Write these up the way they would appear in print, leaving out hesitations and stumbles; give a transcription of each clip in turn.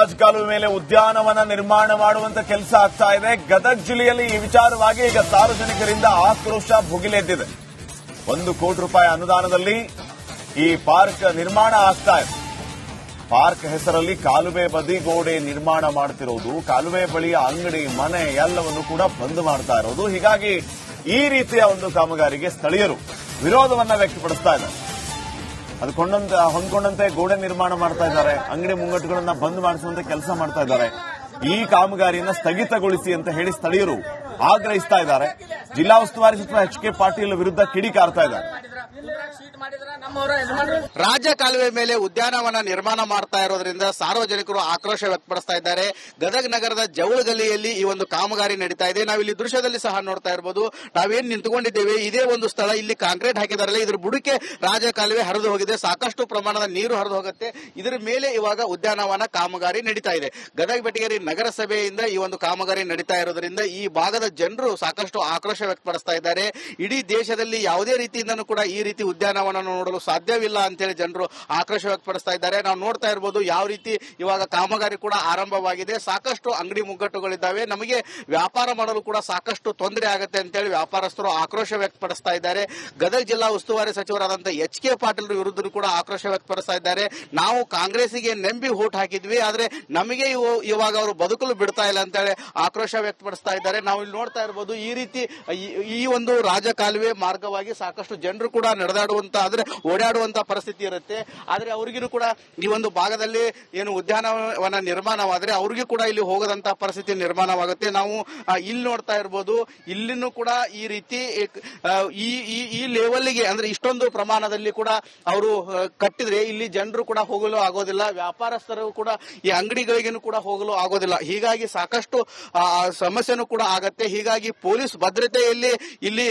ರಾಜಕಾಲುವೆ ಮೇಲೆ ಉದ್ಯಾನವನ ನಿರ್ಮಾಣ ಮಾಡುವಂತ ಕೆಲಸ ಆಗ್ತಾ ಇದೆ. ಗದಗ ಜಿಲ್ಲೆಯಲ್ಲಿ ಈ ವಿಚಾರವಾಗಿ ಈಗ ಸಾರ್ವಜನಿಕರಿಂದ ಆಕ್ರೋಶ ಭುಗಿಲೆದ್ದಿದೆ. 1 ಕೋಟಿ ರೂಪಾಯಿ ಅನುದಾನದಲ್ಲಿ ಈ ಪಾರ್ಕ್ ನಿರ್ಮಾಣ ಆಗ್ತಾ ಇದೆ. ಪಾರ್ಕ್ ಹೆಸರಲ್ಲಿ ಕಾಲುವೆ ಬದಿ ಗೋಡೆ ನಿರ್ಮಾಣ ಮಾಡ್ತಿರೋದು, ಕಾಲುವೆ ಬಳಿಯ ಅಂಗಡಿ ಮನೆ ಎಲ್ಲವನ್ನು ಕೂಡ ಬಂದ್ ಮಾಡ್ತಾ ಇರೋದು. ಹೀಗಾಗಿ ಈ ರೀತಿಯ ಒಂದು ಕಾಮಗಾರಿಗೆ ಸ್ಥಳೀಯರು ವಿರೋಧವನ್ನ ವ್ಯಕ್ತಪಡಿಸ್ತಾ ಇದ್ದಾರೆ. ಹೊಂದ್ಕೊಂಡಂತೆ ಗೋಡೆ ನಿರ್ಮಾಣ ಮಾಡ್ತಾ ಇದ್ದಾರೆ, ಅಂಗಡಿ ಮುಂಗಟ್ಟುಗಳನ್ನ ಬಂದ್ ಮಾಡಿಸುವಂತೆ ಕೆಲಸ ಮಾಡ್ತಾ ಇದ್ದಾರೆ. ಈ ಕಾಮಗಾರಿಯನ್ನ ಸ್ಥಗಿತಗೊಳಿಸಿ ಅಂತ ಹೇಳಿ ಸ್ಥಳೀಯರು ಆಗ್ರಹಿಸ್ತಾ ಇದ್ದಾರೆ. ಜಿಲ್ಲಾ ಉಸ್ತುವಾರಿ ಸಚಿವ ಎಚ್.ಕೆ. ಪಾಟೀಲ್ ವಿರುದ್ಧ ಕಿಡಿಕಾರ್ತಾ ಇದ್ದಾರೆ. ರಾಜ್ಯ ಕಾಲುವೆ ಮೇಲೆ ಉದ್ಯಾನವನ ನಿರ್ಮಾಣ ಮಾಡ್ತಾ ಇರೋದ್ರಿಂದ ಸಾರ್ವಜನಿಕರು ಆಕ್ರೋಶ ವ್ಯಕ್ತಪಡಿಸ್ತಾ ಇದ್ದಾರೆ. ಗದಗ ನಗರದ ಜವಳಗಲ್ಲಿಯಲ್ಲಿ ಈ ಒಂದು ಕಾಮಗಾರಿ ನಡೀತಾ ಇದೆ. ನಾವಿಲ್ಲಿ ದೃಶ್ಯದಲ್ಲಿ ಸಹ ನೋಡ್ತಾ ಇರಬಹುದು. ನಾವೇನ್ ನಿಂತುಕೊಂಡಿದ್ದೇವೆ ಇದೇ ಒಂದು ಸ್ಥಳ. ಇಲ್ಲಿ ಕಾಂಕ್ರೀಟ್ ಹಾಕಿದಾರಲ್ಲ, ಇದ್ರ ಬುಡಕ್ಕೆ ರಾಜ್ಯ ಕಾಲುವೆ ಹರಿದು ಹೋಗಿದೆ. ಸಾಕಷ್ಟು ಪ್ರಮಾಣದ ನೀರು ಹರಿದು ಹೋಗುತ್ತೆ. ಇದರ ಮೇಲೆ ಇವಾಗ ಉದ್ಯಾನವನ ಕಾಮಗಾರಿ ನಡೀತಾ ಇದೆ. ಗದಗ ಬೆಟಗೇರಿ ನಗರಸಭೆಯಿಂದ ಈ ಒಂದು ಕಾಮಗಾರಿ ನಡೀತಾ ಇರೋದ್ರಿಂದ ಈ ಭಾಗದ ಜನರು ಸಾಕಷ್ಟು ಆಕ್ರೋಶ ವ್ಯಕ್ತಪಡಿಸ್ತಾ ಇದ್ದಾರೆ. ಇಡೀ ದೇಶದಲ್ಲಿ ಯಾವುದೇ ರೀತಿಯಿಂದನೂ ಕೂಡ ಈ ರೀತಿ ಉದ್ಯಾನವನ ನೋಡಲು ಸಾಧ್ಯವಿಲ್ಲ ಅಂತೇಳಿ ಜನರು ಆಕ್ರೋಶ ವ್ಯಕ್ತಪಡಿಸ್ತಾ ಇದ್ದಾರೆ. ನಾವು ನೋಡ್ತಾ ಇರಬಹುದು ಯಾವ ರೀತಿ ಇವಾಗ ಕಾಮಗಾರಿ ಕೂಡ ಆರಂಭವಾಗಿದೆ. ಸಾಕಷ್ಟು ಅಂಗಡಿ ಮುಗ್ಗಟ್ಟುಗಳಿದ್ದಾವೆ. ನಮಗೆ ವ್ಯಾಪಾರ ಮಾಡಲು ಕೂಡ ಸಾಕಷ್ಟು ತೊಂದರೆ ಆಗುತ್ತೆ ಅಂತೇಳಿ ವ್ಯಾಪಾರಸ್ಥರು ಆಕ್ರೋಶ ವ್ಯಕ್ತಪಡಿಸ್ತಾ ಇದ್ದಾರೆ. ಗದಗ ಜಿಲ್ಲಾ ಉಸ್ತುವಾರಿ ಸಚಿವರಾದಂತಹ ಎಚ್.ಕೆ. ಪಾಟೀಲ್ ವಿರುದ್ಧ ಕೂಡ ಆಕ್ರೋಶ ವ್ಯಕ್ತಪಡಿಸ್ತಾ ಇದ್ದಾರೆ. ನಾವು ಕಾಂಗ್ರೆಸ್ಗೆ ನಂಬಿ ವೋಟ್ ಹಾಕಿದ್ವಿ, ಆದ್ರೆ ನಮಗೆ ಇವಾಗ ಅವರು ಬದುಕಲು ಬಿಡ್ತಾ ಇಲ್ಲ ಅಂತೇಳಿ ಆಕ್ರೋಶ ವ್ಯಕ್ತಪಡಿಸ್ತಾ ಇದ್ದಾರೆ. ನಾವು ಇಲ್ಲಿ ನೋಡ್ತಾ ಇರಬಹುದು ಈ ರೀತಿ ಈ ಒಂದು ರಾಜ ಕಾಲುವೆ ಮಾರ್ಗವಾಗಿ ಸಾಕಷ್ಟು ಜನರು ಕೂಡ ನಡೆದಾಡುವಂತ ಅಂದ್ರೆ ಓಡಾಡುವಂತ ಪರಿಸ್ಥಿತಿ ಇರುತ್ತೆ. ಆದ್ರೆ ಅವ್ರಿಗೂ ಕೂಡ ಈ ಒಂದು ಭಾಗದಲ್ಲಿ ಏನು ಉದ್ಯಾನವನ ನಿರ್ಮಾಣವಾದ್ರೆ ಅವ್ರಿಗೂ ಕೂಡ ಇಲ್ಲಿ ಹೋಗದಂತ ಪರಿಸ್ಥಿತಿ ನಿರ್ಮಾಣವಾಗುತ್ತೆ. ನಾವು ಇಲ್ಲಿ ನೋಡ್ತಾ ಇರಬಹುದು. ಇಲ್ಲಿನೂ ಕೂಡ ಈ ರೀತಿ ಈ ಲೆವೆಲ್ಗೆ ಅಂದ್ರೆ ಇಷ್ಟೊಂದು ಪ್ರಮಾಣದಲ್ಲಿ ಕೂಡ ಅವರು ಕಟ್ಟಿದ್ರೆ ಇಲ್ಲಿ ಜನರು ಕೂಡ ಹೋಗಲು ಆಗೋದಿಲ್ಲ. ವ್ಯಾಪಾರಸ್ಥರು ಕೂಡ ಈ ಅಂಗಡಿಗಳಿಗೂ ಕೂಡ ಹೋಗಲು ಆಗೋದಿಲ್ಲ. ಹೀಗಾಗಿ ಸಾಕಷ್ಟು ಸಮಸ್ಯೆನೂ ಕೂಡ ಆಗತ್ತೆ. ಹೀಗಾಗಿ ಪೊಲೀಸ್ ಭದ್ರತೆಯಲ್ಲಿ ಇಲ್ಲಿ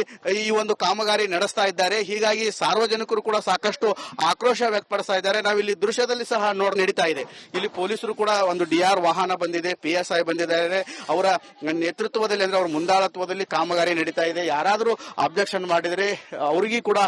ಈ ಒಂದು ಕಾಮಗಾರಿ ನಡೆಸ್ತಾ ಇದ್ದಾರೆ. ಹೀಗಾಗಿ ಸಾರ್ವಜನಿಕರು ಕೂಡ ಸಾಕಷ್ಟು ಆಕ್ರೋಶ ವ್ಯಕ್ತಪಡಿಸ್ತಾ ಇದ್ದಾರೆ. ನಾವು ಇಲ್ಲಿ ದೃಶ್ಯದಲ್ಲಿ ಸಹ ನಡೀತಾ ಇದೆ. ಇಲ್ಲಿ ಪೊಲೀಸರು ಕೂಡ ಒಂದು ಡಿಆರ್ ವಾಹನ ಬಂದಿದೆ, PSI ಬಂದಿದ್ದಾರೆ. ಅವರ ನೇತೃತ್ವದಲ್ಲಿ ಅಂದ್ರೆ ಅವರ ಮುಂದಾಳತ್ವದಲ್ಲಿ ಕಾಮಗಾರಿ ನಡೀತಾ ಇದೆ. ಯಾರಾದರೂ ಅಬ್ಜೆಕ್ಷನ್ ಮಾಡಿದ್ರೆ ಅವ್ರಿಗೂ ಕೂಡ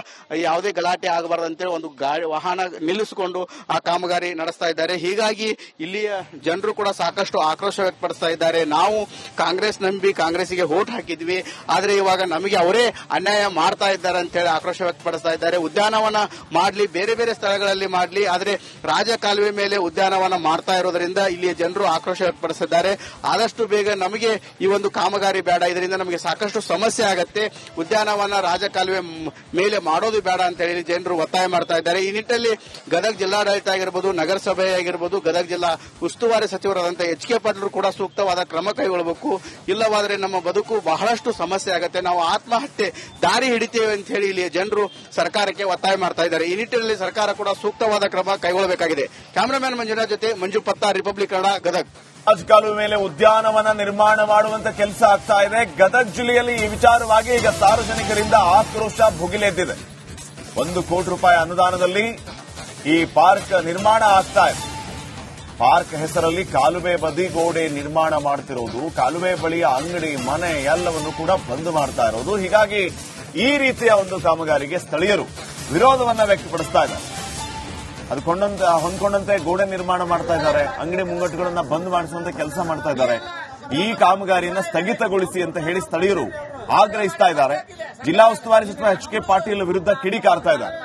ಯಾವುದೇ ಗಲಾಟೆ ಆಗಬಾರ್ದಂತೇಳಿ ಒಂದು ವಾಹನ ನಿಲ್ಲಿಸಿಕೊಂಡು ಆ ಕಾಮಗಾರಿ ನಡೆಸ್ತಾ ಇದ್ದಾರೆ. ಹೀಗಾಗಿ ಇಲ್ಲಿಯ ಜನರು ಕೂಡ ಸಾಕಷ್ಟು ಆಕ್ರೋಶ ವ್ಯಕ್ತಪಡಿಸ್ತಾ ಇದ್ದಾರೆ. ನಾವು ಕಾಂಗ್ರೆಸ್ ನಂಬಿ ಕಾಂಗ್ರೆಸ್ಗೆ ವೋಟ್ ಹಾಕಿದ್ವಿ, ಆದ್ರೆ ಇವಾಗ ನಮಗೆ ಅವರೇ ಅನ್ಯಾಯ ಮಾಡ್ತಾ ಇದ್ದಾರೆ ಅಂತ ಹೇಳಿ ಆಕ್ರೋಶ ವ್ಯಕ್ತಪಡಿಸ್ತಾ ಇದ್ದಾರೆ. ಉದ್ಯಾನವನ ಮಾಡಲಿ, ಬೇರೆ ಬೇರೆ ಸ್ಥಳಗಳಲ್ಲಿ ಮಾಡಲಿ, ಆದ್ರೆ ರಾಜ ಕಾಲುವೆ ಮೇಲೆ ಉದ್ಯಾನವನ ಮಾಡ್ತಾ ಇರೋದ್ರಿಂದ ಇಲ್ಲಿಯ ಜನರು ಆಕ್ರೋಶ ವ್ಯಕ್ತಪಡಿಸಿದ್ದಾರೆ. ಆದಷ್ಟು ಬೇಗ ನಮಗೆ ಈ ಒಂದು ಕಾಮಗಾರಿ ಬೇಡ, ಇದರಿಂದ ನಮಗೆ ಸಾಕಷ್ಟು ಸಮಸ್ಯೆ ಆಗತ್ತೆ. ಉದ್ಯಾನವನ ರಾಜ ಕಾಲುವೆ ಮೇಲೆ ಮಾಡೋದು ಬೇಡ ಅಂತ ಹೇಳಿ ಜನರು ಒತ್ತಾಯ ಮಾಡ್ತಾ ಇದ್ದಾರೆ. ಈ ನಿಟ್ಟಿನಲ್ಲಿ ಗದಗ ಜಿಲ್ಲಾಡಳಿತ ಆಗಿರ್ಬೋದು, ನಗರಸಭೆ ಆಗಿರ್ಬೋದು, ಗದಗ ಜಿಲ್ಲಾ ಉಸ್ತುವಾರಿ ಸಚಿವರಾದಂತಹ ಎಚ್.ಕೆ. ಪಾಟೀಲ್ ಕೂಡ ಸೂಕ್ತವಾದ ಕ್ರಮ ಕೈಗೊಳ್ಳಬೇಕು. ಇಲ್ಲವಾದ್ರೆ ನಮ್ಮ ಬದುಕು ಬಹಳಷ್ಟು ಸಮಸ್ಯೆ ಆಗುತ್ತೆ. ನಾವು ಆತ್ಮಹತ್ಯೆ ದಾರಿ ಹಿಡಿತೇವೆ ಅಂತ ಹೇಳಿ ಇಲ್ಲಿಯ ಜನರು ಸರ್ಕಾರಕ್ಕೆ ಒತ್ತಾಯ ಮಾಡ್ತಾ ಇದ್ದಾರೆ. ಈ ನಿಟ್ಟಿನಲ್ಲಿ ಸರ್ಕಾರ ಕೂಡ ಸೂಕ್ತವಾದ ಕ್ರಮ ಕೈಗೊಳ್ಳಬೇಕಾಗಿದೆ. ಕ್ಯಾಮರಾಮ್ಯಾನ್ ಮಂಜುನಾಥ್ ಜೊತೆ ಮಂಜು ಪತ್ತಾರ್, ರಿಪಬ್ಲಿಕ್ ಕನ್ನಡ, ಗದಗ. ರಾಜಕಾಲುವೆ ಮೇಲೆ ಉದ್ಯಾನವನ ನಿರ್ಮಾಣ ಮಾಡುವಂತ ಕೆಲಸ ಆಗ್ತಾ ಇದೆ. ಗದಗ ಜಿಲ್ಲೆಯಲ್ಲಿ ಈ ವಿಚಾರವಾಗಿ ಈಗ ಸಾರ್ವಜನಿಕರಿಂದ ಆಕ್ರೋಶ ಭುಗಿಲೆದ್ದಿದೆ. 1 ಕೋಟಿ ರೂಪಾಯಿ ಅನುದಾನದಲ್ಲಿ ಈ ಪಾರ್ಕ್ ನಿರ್ಮಾಣ ಆಗ್ತಾ ಇದೆ. ಪಾರ್ಕ್ ಹೆಸರಲ್ಲಿ ಕಾಲುವೆ ಬದಿ ಗೋಡೆ ನಿರ್ಮಾಣ ಮಾಡ್ತಿರೋದು, ಕಾಲುವೆ ಬಳಿಯ ಅಂಗಡಿ ಮನೆ ಎಲ್ಲವನ್ನು ಕೂಡ ಬಂದ್ ಮಾಡ್ತಾ ಇರೋದು. ಹೀಗಾಗಿ ಈ ರೀತಿಯ ಒಂದು ಕಾಮಗಾರಿಗೆ ಸ್ಥಳೀಯರು ವಿರೋಧವನ್ನ ವ್ಯಕ್ತಪಡಿಸ್ತಾ ಇದ್ದಾರೆ. ಹೊಂದ್ಕೊಂಡಂತೆ ಗೋಡೆ ನಿರ್ಮಾಣ ಮಾಡ್ತಾ ಇದ್ದಾರೆ, ಅಂಗಡಿ ಮುಂಗಟ್ಟುಗಳನ್ನ ಬಂದ್ ಮಾಡಿಸುವಂತೆ ಕೆಲಸ ಮಾಡ್ತಾ ಇದ್ದಾರೆ. ಈ ಕಾಮಗಾರಿಯನ್ನ ಸ್ಥಗಿತಗೊಳಿಸಿ ಅಂತ ಹೇಳಿ ಸ್ಥಳೀಯರು ಆಗ್ರಹಿಸ್ತಾ ಇದ್ದಾರೆ. ಜಿಲ್ಲಾ ಉಸ್ತುವಾರಿ ಸಚಿವ ಎಚ್.ಕೆ. ಪಾಟೀಲ್ ವಿರುದ್ಧ ಕಿಡಿಕಾರ್ತಾ ಇದ್ದಾರೆ.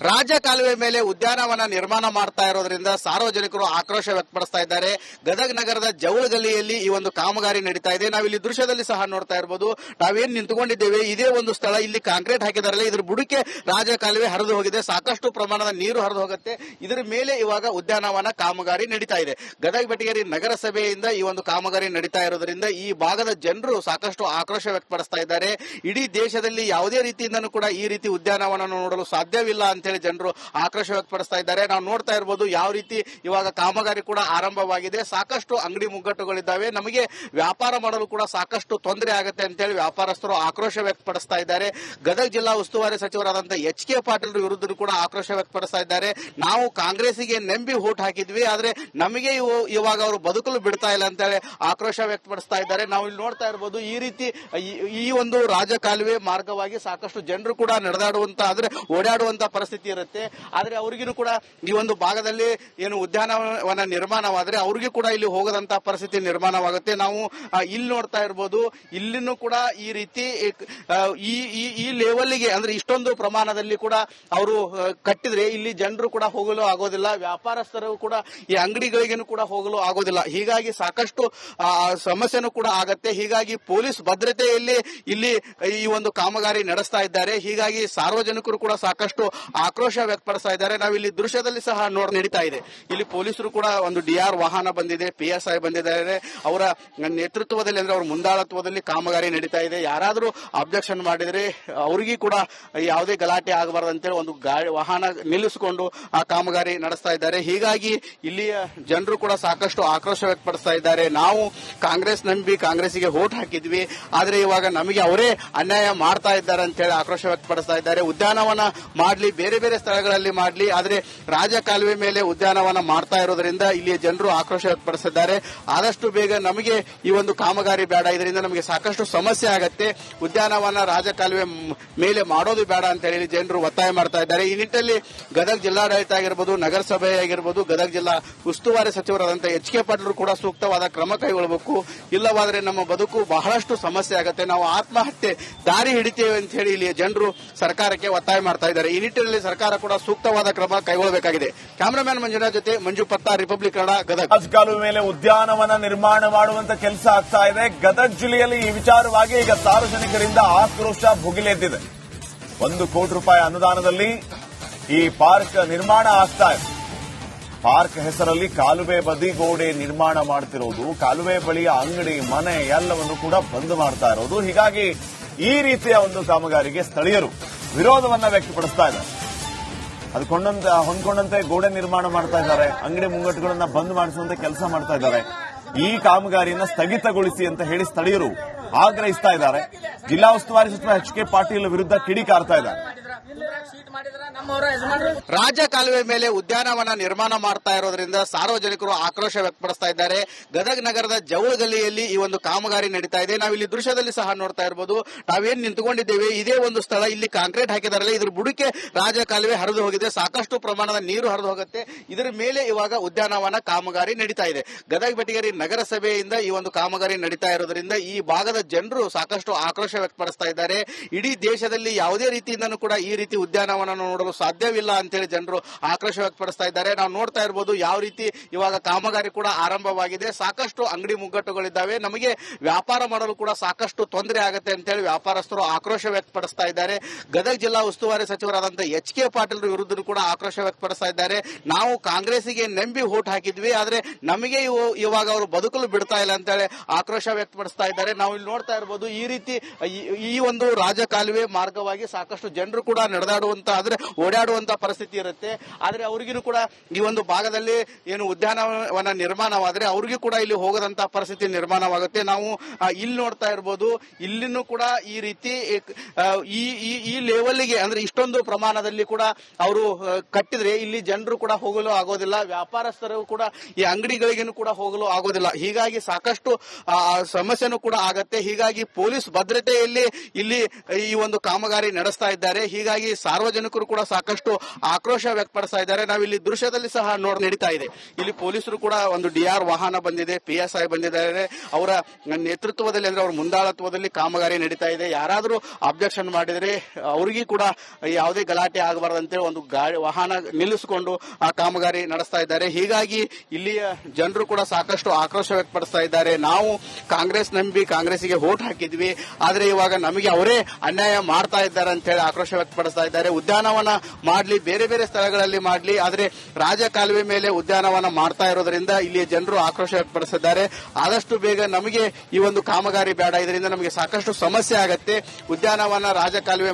ರಾಜ್ಯ ಕಾಲುವೆ ಮೇಲೆ ಉದ್ಯಾನವನ ನಿರ್ಮಾಣ ಮಾಡ್ತಾ ಇರೋದ್ರಿಂದ ಸಾರ್ವಜನಿಕರು ಆಕ್ರೋಶ ವ್ಯಕ್ತಪಡಿಸ್ತಾ ಇದ್ದಾರೆ. ಗದಗ ನಗರದ ಜವಳಗಲ್ಲಿಯಲ್ಲಿ ಈ ಒಂದು ಕಾಮಗಾರಿ ನಡೀತಾ ಇದೆ. ನಾವಿಲ್ಲಿ ದೃಶ್ಯದಲ್ಲಿ ಸಹ ನೋಡ್ತಾ ಇರಬಹುದು. ನಾವೇನ್ ನಿಂತುಕೊಂಡಿದ್ದೇವೆ ಇದೇ ಒಂದು ಸ್ಥಳ. ಇಲ್ಲಿ ಕಾಂಕ್ರೀಟ್ ಹಾಕಿದಾರಲ್ಲ, ಇದ್ರ ಬುಡಕ್ಕೆ ರಾಜ್ಯ ಕಾಲುವೆ ಹರಿದು ಹೋಗಿದೆ. ಸಾಕಷ್ಟು ಪ್ರಮಾಣದ ನೀರು ಹರಿದು ಹೋಗುತ್ತೆ. ಇದರ ಮೇಲೆ ಇವಾಗ ಉದ್ಯಾನವನ ಕಾಮಗಾರಿ ನಡೀತಾ ಇದೆ. ಗದಗ ಬೆಟಗೇರಿ ನಗರಸಭೆಯಿಂದ ಈ ಒಂದು ಕಾಮಗಾರಿ ನಡೀತಾ ಇರೋದ್ರಿಂದ ಈ ಭಾಗದ ಜನರು ಸಾಕಷ್ಟು ಆಕ್ರೋಶ ವ್ಯಕ್ತಪಡಿಸ್ತಾ ಇದ್ದಾರೆ. ಇಡೀ ದೇಶದಲ್ಲಿ ಯಾವುದೇ ರೀತಿಯಿಂದನೂ ಕೂಡ ಈ ರೀತಿ ಉದ್ಯಾನವನ ನೋಡಲು ಸಾಧ್ಯವಿಲ್ಲ ಅಂತೇಳಿ ಜನರು ಆಕ್ರೋಶ ವ್ಯಕ್ತಪಡಿಸ್ತಾ ಇದ್ದಾರೆ. ನಾವು ನೋಡ್ತಾ ಇರಬಹುದು ಯಾವ ರೀತಿ ಇವಾಗ ಕಾಮಗಾರಿ ಕೂಡ ಆರಂಭವಾಗಿದೆ. ಸಾಕಷ್ಟು ಅಂಗಡಿ ಮುಗ್ಗಟ್ಟುಗಳಿದ್ದಾವೆ. ನಮಗೆ ವ್ಯಾಪಾರ ಮಾಡಲು ಕೂಡ ಸಾಕಷ್ಟು ತೊಂದರೆ ಆಗುತ್ತೆ ಅಂತೇಳಿ ವ್ಯಾಪಾರಸ್ಥರು ಆಕ್ರೋಶ ವ್ಯಕ್ತಪಡಿಸ್ತಾ ಇದ್ದಾರೆ. ಗದಗ ಜಿಲ್ಲಾ ಉಸ್ತುವಾರಿ ಸಚಿವರಾದಂತಹ ಎಚ್.ಕೆ. ಪಾಟೀಲ್ ವಿರುದ್ಧ ಕೂಡ ಆಕ್ರೋಶ ವ್ಯಕ್ತಪಡಿಸ್ತಾ ಇದ್ದಾರೆ. ನಾವು ಕಾಂಗ್ರೆಸ್ಗೆ ನಂಬಿ ವೋಟ್ ಹಾಕಿದ್ವಿ, ಆದ್ರೆ ನಮಗೆ ಇವಾಗ ಅವರು ಬದುಕಲು ಬಿಡ್ತಾ ಇಲ್ಲ ಅಂತೇಳಿ ಆಕ್ರೋಶ ವ್ಯಕ್ತಪಡಿಸ್ತಾ ಇದ್ದಾರೆ. ನಾವು ಇಲ್ಲಿ ನೋಡ್ತಾ ಇರಬಹುದು ಈ ರೀತಿ ಈ ಒಂದು ರಾಜ ಕಾಲುವೆ ಮಾರ್ಗವಾಗಿ ಸಾಕಷ್ಟು ಜನರು ಕೂಡ ನಡೆದಾಡುವಂತ ಅಂದ್ರೆ ಓಡಾಡುವಂತ ಪರಿಸ್ಥಿತಿ ಇರುತ್ತೆ. ಆದ್ರೆ ಅವ್ರಿಗೂ ಕೂಡ ಈ ಒಂದು ಭಾಗದಲ್ಲಿ ಏನು ಉದ್ಯಾನವನ ನಿರ್ಮಾಣವಾದ್ರೆ ಅವ್ರಿಗೂ ಕೂಡ ಇಲ್ಲಿ ಹೋಗದಂತ ಪರಿಸ್ಥಿತಿ ನಿರ್ಮಾಣವಾಗುತ್ತೆ. ನಾವು ಇಲ್ಲಿ ನೋಡ್ತಾ ಇರ್ಬೋದು, ಇಲ್ಲಿನೂ ಕೂಡ ಈ ರೀತಿ ಈ ಲೆವೆಲ್ಗೆ ಅಂದ್ರೆ ಇಷ್ಟೊಂದು ಪ್ರಮಾಣದಲ್ಲಿ ಕೂಡ ಅವರು ಕಟ್ಟಿದ್ರೆ ಇಲ್ಲಿ ಜನರು ಕೂಡ ಹೋಗಲು ಆಗೋದಿಲ್ಲ, ವ್ಯಾಪಾರಸ್ಥರು ಕೂಡ ಈ ಅಂಗಡಿಗಳಿಗೂ ಕೂಡ ಹೋಗಲು ಆಗೋದಿಲ್ಲ. ಹೀಗಾಗಿ ಸಾಕಷ್ಟು ಸಮಸ್ಯೆನೂ ಕೂಡ ಆಗತ್ತೆ. ಹೀಗಾಗಿ ಪೊಲೀಸ್ ಭದ್ರತೆಯಲ್ಲಿ ಇಲ್ಲಿ ಈ ಒಂದು ಕಾಮಗಾರಿ ನಡೆಸ್ತಾ ಇದ್ದಾರೆ. ಹೀಗಾಗಿ ಸಾರ್ವಜನಿಕರು ಕೂಡ ಸಾಕಷ್ಟು ಆಕ್ರೋಶ ವ್ಯಕ್ತಪಡಿಸ್ತಾ ಇದ್ದಾರೆ. ನಾವು ಇಲ್ಲಿ ದೃಶ್ಯದಲ್ಲಿ ಸಹ ನಡೀತಾ ಇದೆ. ಇಲ್ಲಿ ಪೊಲೀಸರು ಕೂಡ ಒಂದು ಡಿಆರ್ ವಾಹನ ಬಂದಿದೆ, PSI ಬಂದಿದ್ದಾರೆ. ಅವರ ನೇತೃತ್ವದಲ್ಲಿ ಅಂದ್ರೆ ಅವರ ಮುಂದಾಳತ್ವದಲ್ಲಿ ಕಾಮಗಾರಿ ನಡೀತಾ ಇದೆ. ಯಾರಾದರೂ ಅಬ್ಜೆಕ್ಷನ್ ಮಾಡಿದ್ರೆ ಅವ್ರಿಗೂ ಕೂಡ ಯಾವುದೇ ಗಲಾಟೆ ಆಗಬಾರ್ದು ಅಂತೇಳಿ ಒಂದು ವಾಹನ ನಿಲ್ಲಿಸಿಕೊಂಡು ಆ ಕಾಮಗಾರಿ ನಡೆಸ್ತಾ ಇದ್ದಾರೆ. ಹೀಗಾಗಿ ಇಲ್ಲಿಯ ಜನರು ಕೂಡ ಸಾಕಷ್ಟು ಆಕ್ರೋಶ ವ್ಯಕ್ತಪಡಿಸ್ತಾ ಇದ್ದಾರೆ. ನಾವು ಕಾಂಗ್ರೆಸ್ ನಂಬಿ ಕಾಂಗ್ರೆಸ್ಗೆ ವೋಟ್ ಹಾಕಿದ್ವಿ, ಆದ್ರೆ ಇವಾಗ ನಮಗೆ ಅವರೇ ಅನ್ಯಾಯ ಮಾಡ್ತಾ ಇದ್ದಾರೆ ಅಂತ ಹೇಳಿ ಆಕ್ರೋಶ ವ್ಯಕ್ತಪಡಿಸ್ತಾ ಇದ್ದಾರೆ. ಉದ್ಯಾನವನ ಮಾಡ್ಲಿ, ಬೇರೆ ಬೇರೆ ಸ್ಥಳಗಳಲ್ಲಿ ಮಾಡ್ಲಿ, ಆದ್ರೆ ರಾಜ ಕಾಲುವೆ ಮೇಲೆ ಉದ್ಯಾನವನ ಮಾಡ್ತಾ ಇರೋದ್ರಿಂದ ಇಲ್ಲಿಯ ಜನರು ಆಕ್ರೋಶ ವ್ಯಕ್ತಪಡಿಸಿದ್ದಾರೆ. ಆದಷ್ಟು ಬೇಗ ನಮಗೆ ಈ ಒಂದು ಕಾಮಗಾರಿ ಬೇಡ, ಇದರಿಂದ ನಮಗೆ ಸಾಕಷ್ಟು ಸಮಸ್ಯೆ ಆಗತ್ತೆ. ಉದ್ಯಾನವನ ರಾಜ ಕಾಲುವೆ ಮೇಲೆ ಮಾಡೋದು ಬೇಡ ಅಂತ ಹೇಳಿ ಜನರು ಒತ್ತಾಯ ಮಾಡ್ತಾ ಇದ್ದಾರೆ. ಈ ನಿಟ್ಟಿನಲ್ಲಿ ಗದಗ ಜಿಲ್ಲಾಡಳಿತ ಆಗಿರ್ಬೋದು, ನಗರಸಭೆ ಆಗಿರ್ಬೋದು, ಗದಗ ಜಿಲ್ಲಾ ಉಸ್ತುವಾರಿ ಸಚಿವರಾದಂತಹ HK ಪಾಟೀಲ್ ಕೂಡ ಸೂಕ್ತವಾದ ಕ್ರಮ ಕೈಗೊಳ್ಳಬೇಕು. ಇಲ್ಲವಾದ್ರೆ ನಮ್ಮ ಬದುಕು ಬಹಳಷ್ಟು ಸಮಸ್ಯೆ ಆಗುತ್ತೆ, ನಾವು ಆತ್ಮಹತ್ಯೆ ದಾರಿ ಹಿಡಿತೇವೆ ಅಂತ ಹೇಳಿ ಇಲ್ಲಿ ಜನರು ಸರ್ಕಾರಕ್ಕೆ ಒತ್ತಾಯ ಮಾಡ್ತಾ ಇದ್ದಾರೆ. ಈ ನಿಟ್ಟಿನಲ್ಲಿ ಸರ್ಕಾರ ಕೂಡ ಸೂಕ್ತವಾದ ಕ್ರಮ ಕೈಗೊಳ್ಳಬೇಕಾಗಿದೆ. ಕ್ಯಾಮರಾಮ್ಯಾನ್ ಮಂಜುನಾಥ್ ಜೊತೆ ಮಂಜು ಪತ್ತ, ರಿಪಬ್ಲಿಕ್ ಕನ್ನಡ, ಗದಗ. ರಾಜಕಾಲುವೆ ಮೇಲೆ ಉದ್ಯಾನವನ ನಿರ್ಮಾಣ ಮಾಡುವಂತ ಕೆಲಸ ಆಗ್ತಾ ಇದೆ. ಗದಗ ಜಿಲ್ಲೆಯಲ್ಲಿ ಈ ವಿಚಾರವಾಗಿ ಈಗ ಸಾರ್ವಜನಿಕರಿಂದ ಆಕ್ರೋಶ ಭುಗಿಲೆದ್ದಿದೆ. 1 ಕೋಟಿ ರೂಪಾಯಿ ಅನುದಾನದಲ್ಲಿ ಈ ಪಾರ್ಕ್ ನಿರ್ಮಾಣ ಆಗ್ತಾ ಇದೆ. ಪಾರ್ಕ್ ಹೆಸರಲ್ಲಿ ಕಾಲುವೆ ಬದಿ ಗೋಡೆ ನಿರ್ಮಾಣ ಮಾಡ್ತಿರೋದು, ಕಾಲುವೆ ಬಳಿಯ ಅಂಗಡಿ ಮನೆ ಎಲ್ಲವನ್ನು ಕೂಡ ಬಂದ್ ಮಾಡ್ತಾ ಇರೋದು. ಹೀಗಾಗಿ ಈ ರೀತಿಯ ಒಂದು ಕಾಮಗಾರಿಗೆ ಸ್ಥಳೀಯರು ವಿರೋಧವನ್ನ ವ್ಯಕ್ತಪಡಿಸ್ತಾ ಇದ್ದಾರೆ. ಹೊಂದ್ಕೊಂಡಂತೆ ಗೋಡೆ ನಿರ್ಮಾಣ ಮಾಡ್ತಾ ಇದ್ದಾರೆ, ಅಂಗಡಿ ಮುಂಗಟ್ಟುಗಳನ್ನ ಬಂದ್ ಮಾಡಿಸುವಂತೆ ಕೆಲಸ ಮಾಡ್ತಾ ಇದ್ದಾರೆ. ಈ ಕಾಮಗಾರಿಯನ್ನ ಸ್ಥಗಿತಗೊಳಿಸಿ ಅಂತ ಹೇಳಿ ಸ್ಥಳೀಯರು ಆಗ್ರಹಿಸ್ತಾ ಇದ್ದಾರೆ. ಜಿಲ್ಲಾ ಉಸ್ತುವಾರಿ ಸಚಿವ HK ಪಾಟೀಲ್ ವಿರುದ್ಧ ಕಿಡಿಕಾರ್ತಾ ಇದ್ದಾರೆ. ರಾಜ ಕಾಲುವೆ ಮೇಲೆ ಉದ್ಯಾನವನ ನಿರ್ಮಾಣ ಮಾಡ್ತಾ ಇರೋದ್ರಿಂದ ಸಾರ್ವಜನಿಕರು ಆಕ್ರೋಶ ವ್ಯಕ್ತಪಡಿಸ್ತಾ ಇದ್ದಾರೆ. ಗದಗ ನಗರದ ಜವಳ ಗಲ್ಲಿಯಲ್ಲಿ ಈ ಒಂದು ಕಾಮಗಾರಿ ನಡೀತಾ ಇದೆ. ನಾವು ಇಲ್ಲಿ ದೃಶ್ಯದಲ್ಲಿ ಸಹ ನೋಡ್ತಾ ಇರಬಹುದು. ನಾವೇನ್ ನಿಂತುಕೊಂಡಿದ್ದೇವೆ ಇದೇ ಒಂದು ಸ್ಥಳ, ಇಲ್ಲಿ ಕಾಂಕ್ರೀಟ್ ಹಾಕಿದಾರಲ್ಲ, ಇದ್ರ ಬುಡಕ್ಕೆ ರಾಜ ಕಾಲುವೆ ಹರಿದು ಹೋಗಿದೆ, ಸಾಕಷ್ಟು ಪ್ರಮಾಣದ ನೀರು ಹರಿದು ಹೋಗುತ್ತೆ. ಇದರ ಮೇಲೆ ಇವಾಗ ಉದ್ಯಾನವನ ಕಾಮಗಾರಿ ನಡೀತಾ ಇದೆ. ಗದಗ ಬೆಟಗೇರಿ ನಗರಸಭೆಯಿಂದ ಈ ಒಂದು ಕಾಮಗಾರಿ ನಡೀತಾ ಇರೋದ್ರಿಂದ ಈ ಭಾಗದ ಜನರು ಸಾಕಷ್ಟು ಆಕ್ರೋಶ ವ್ಯಕ್ತಪಡಿಸ್ತಾ ಇದ್ದಾರೆ. ಇಡೀ ದೇಶದಲ್ಲಿ ಯಾವುದೇ ರೀತಿಯಿಂದನೂ ಕೂಡ ಈ ರೀತಿ ಉದ್ಯಾನವನ ನೋಡಲು ಸಾಧ್ಯವಿಲ್ಲ ಅಂತೇಳಿ ಜನರು ಆಕ್ರೋಶ ವ್ಯಕ್ತಪಡಿಸ್ತಾ ಇದ್ದಾರೆ. ನಾವು ನೋಡ್ತಾ ಇರಬಹುದು ಯಾವ ರೀತಿ ಇವಾಗ ಕಾಮಗಾರಿ ಕೂಡ ಆರಂಭವಾಗಿದೆ. ಸಾಕಷ್ಟು ಅಂಗಡಿ ಮುಗ್ಗಟ್ಟುಗಳಿದ್ದಾವೆ, ನಮಗೆ ವ್ಯಾಪಾರ ಮಾಡಲು ಕೂಡ ಸಾಕಷ್ಟು ತೊಂದರೆ ಆಗುತ್ತೆ ಅಂತೇಳಿ ವ್ಯಾಪಾರಸ್ಥರು ಆಕ್ರೋಶ ವ್ಯಕ್ತಪಡಿಸ್ತಾ ಇದ್ದಾರೆ. ಗದಗ ಜಿಲ್ಲಾ ಉಸ್ತುವಾರಿ ಸಚಿವರಾದಂತಹ HK ಪಾಟೀಲ್ ವಿರುದ್ಧ ಕೂಡ ಆಕ್ರೋಶ ವ್ಯಕ್ತಪಡಿಸ್ತಾ ಇದ್ದಾರೆ. ನಾವು ಕಾಂಗ್ರೆಸ್ಗೆ ನಂಬಿ ವೋಟ್ ಹಾಕಿದ್ವಿ, ಆದ್ರೆ ನಮಗೆ ಇವಾಗ ಅವರು ಬದುಕಲು ಬಿಡ್ತಾ ಇಲ್ಲ ಅಂತೇಳಿ ಆಕ್ರೋಶ ವ್ಯಕ್ತಪಡಿಸ್ತಾ ಇದ್ದಾರೆ. ನಾವು ಇಲ್ಲಿ ನೋಡ್ತಾ ಇರಬಹುದು ಈ ರೀತಿ ಈ ಒಂದು ರಾಜ ಕಾಲುವೆ ಮಾರ್ಗವಾಗಿ ಸಾಕಷ್ಟು ಜನರು ಕೂಡ ನಡೆದಾಡುವಂತ ಅಂದ್ರೆ ಓಡಾಡುವಂತ ಪರಿಸ್ಥಿತಿ ಇರುತ್ತೆ. ಆದ್ರೆ ಅವ್ರಿಗೂ ಕೂಡ ಈ ಒಂದು ಭಾಗದಲ್ಲಿ ಏನು ಉದ್ಯಾನವನ ನಿರ್ಮಾಣವಾದ್ರೆ ಅವ್ರಿಗೂ ಕೂಡ ಇಲ್ಲಿ ಹೋಗದಂತ ಪರಿಸ್ಥಿತಿ ನಿರ್ಮಾಣವಾಗುತ್ತೆ. ನಾವು ಇಲ್ಲಿ ನೋಡ್ತಾ ಇರಬಹುದು, ಇಲ್ಲಿನೂ ಕೂಡ ಈ ರೀತಿ ಈ ಲೆವೆಲ್ಗೆ ಅಂದ್ರೆ ಇಷ್ಟೊಂದು ಪ್ರಮಾಣದಲ್ಲಿ ಕೂಡ ಅವರು ಕಟ್ಟಿದ್ರೆ ಇಲ್ಲಿ ಜನರು ಕೂಡ ಹೋಗಲು ಆಗೋದಿಲ್ಲ, ವ್ಯಾಪಾರಸ್ಥರು ಕೂಡ ಈ ಅಂಗಡಿಗಳಿಗೂ ಕೂಡ ಹೋಗಲು ಆಗೋದಿಲ್ಲ. ಹೀಗಾಗಿ ಸಾಕಷ್ಟು ಸಮಸ್ಯೆನೂ ಕೂಡ ಆಗತ್ತೆ. ಹೀಗಾಗಿ ಪೊಲೀಸ್ ಭದ್ರತೆಯಲ್ಲಿ ಇಲ್ಲಿ ಈ ಒಂದು ಕಾಮಗಾರಿ ನಡೆಸ್ತಾ ಇದ್ದಾರೆ. ಹೀಗಾಗಿ ಸಾರ್ವಜನಿಕರು ಕೂಡ ಸಾಕಷ್ಟು ಆಕ್ರೋಶ ವ್ಯಕ್ತಪಡಿಸ್ತಾ ಇದ್ದಾರೆ. ನಾವು ಇಲ್ಲಿ ದೃಶ್ಯದಲ್ಲಿ ಸಹ ನಡೀತಾ ಇದೆ. ಇಲ್ಲಿ ಪೊಲೀಸರು ಕೂಡ ಒಂದು ಡಿಆರ್ ವಾಹನ ಬಂದಿದೆ, PSI ಬಂದಿದ್ದಾರೆ. ಅವರ ನೇತೃತ್ವದಲ್ಲಿ ಅಂದ್ರೆ ಅವರ ಮುಂದಾಳತ್ವದಲ್ಲಿ ಕಾಮಗಾರಿ ನಡೀತಾ ಇದೆ. ಯಾರಾದರೂ ಅಬ್ಜೆಕ್ಷನ್ ಮಾಡಿದ್ರೆ ಅವ್ರಿಗೂ ಕೂಡ ಯಾವುದೇ ಗಲಾಟೆ ಆಗಬಾರ್ದು ಅಂತೇಳಿ ಒಂದು ವಾಹನ ನಿಲ್ಲಿಸಿಕೊಂಡು ಆ ಕಾಮಗಾರಿ ನಡೆಸ್ತಾ ಇದ್ದಾರೆ. ಹೀಗಾಗಿ ಇಲ್ಲಿಯ ಜನರು ಕೂಡ ಸಾಕಷ್ಟು ಆಕ್ರೋಶ ವ್ಯಕ್ತಪಡಿಸ್ತಾ ಇದ್ದಾರೆ. ನಾವು ಕಾಂಗ್ರೆಸ್ ನಂಬಿ ಕಾಂಗ್ರೆಸ್ಗೆ ವೋಟ್ ಹಾಕಿದ್ವಿ, ಆದ್ರೆ ಇವಾಗ ನಮಗೆ ಅವರೇ ಅನ್ಯಾಯ ಮಾಡ್ತಾ ಇದ್ದಾರೆ ಅಂತ ಹೇಳಿ ಆಕ್ರೋಶ ವ್ಯಕ್ತಪಡಿಸ್ತಾ ಇದ್ದಾರೆ. ಉದ್ಯಾನವನ ಮಾಡ್ಲಿ, ಬೇರೆ ಬೇರೆ ಸ್ಥಳಗಳಲ್ಲಿ ಮಾಡ್ಲಿ, ಆದ್ರೆ ರಾಜ ಕಾಲುವೆ ಮೇಲೆ ಉದ್ಯಾನವನ ಮಾಡ್ತಾ ಇರೋದ್ರಿಂದ ಇಲ್ಲಿಯ ಜನರು ಆಕ್ರೋಶ ವ್ಯಕ್ತಪಡಿಸಿದ್ದಾರೆ. ಆದಷ್ಟು ಬೇಗ ನಮಗೆ ಈ ಒಂದು ಕಾಮಗಾರಿ ಬೇಡ, ಇದರಿಂದ ನಮಗೆ ಸಾಕಷ್ಟು ಸಮಸ್ಯೆ ಆಗತ್ತೆ. ಉದ್ಯಾನವನ ರಾಜ ಕಾಲುವೆ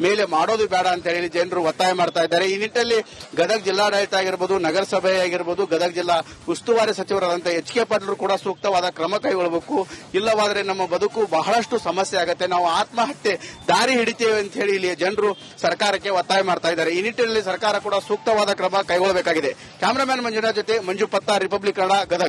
ಮೇಲೆ ಮಾಡೋದು ಬೇಡ ಅಂತ ಹೇಳಿ ಜನರು ಒತ್ತಾಯ ಮಾಡ್ತಾ ಇದ್ದಾರೆ. ಈ ನಿಟ್ಟಿನಲ್ಲಿ ಗದಗ ಜಿಲ್ಲಾಡಳಿತ ಆಗಿರ್ಬೋದು, ನಗರಸಭೆ ಆಗಿರ್ಬೋದು, ಗದಗ ಜಿಲ್ಲಾ ಉಸ್ತುವಾರಿ ಸಚಿವರಾದಂತಹ HK ಪಾಟೀಲ್ ಕೂಡ ಸೂಕ್ತವಾದ ಕ್ರಮ ಕೈಗೊಳ್ಳಬೇಕು. ಇಲ್ಲವಾದ್ರೆ ನಮ್ಮ ಬದುಕು ಬಹಳಷ್ಟು ಸಮಸ್ಯೆ ಆಗುತ್ತೆ, ನಾವು ಆತ್ಮಹತ್ಯೆ ದಾರಿ ಹಿಡಿತೇವೆ ಅಂತ ಹೇಳಿ ಇಲ್ಲಿಯ ಜನರು ಸರ್ಕಾರಕ್ಕೆ ಒತ್ತಾಯ ಮಾಡ್ತಾ ಇದ್ದಾರೆ. ಈ ನಿಟ್ಟಿನಲ್ಲಿ ಸರ್ಕಾರ ಕೂಡ ಸೂಕ್ತವಾದ ಕ್ರಮ ಕೈಗೊಳ್ಳಬೇಕಾಗಿದೆ. ಕ್ಯಾಮರಾಮ್ಯಾನ್ ಮಂಜುನಾಥ್ ಜೊತೆ ಮಂಜು ಪತ್ತ, ರಿಪಬ್ಲಿಕ್ ಕನ್ನಡ, ಗದಗ.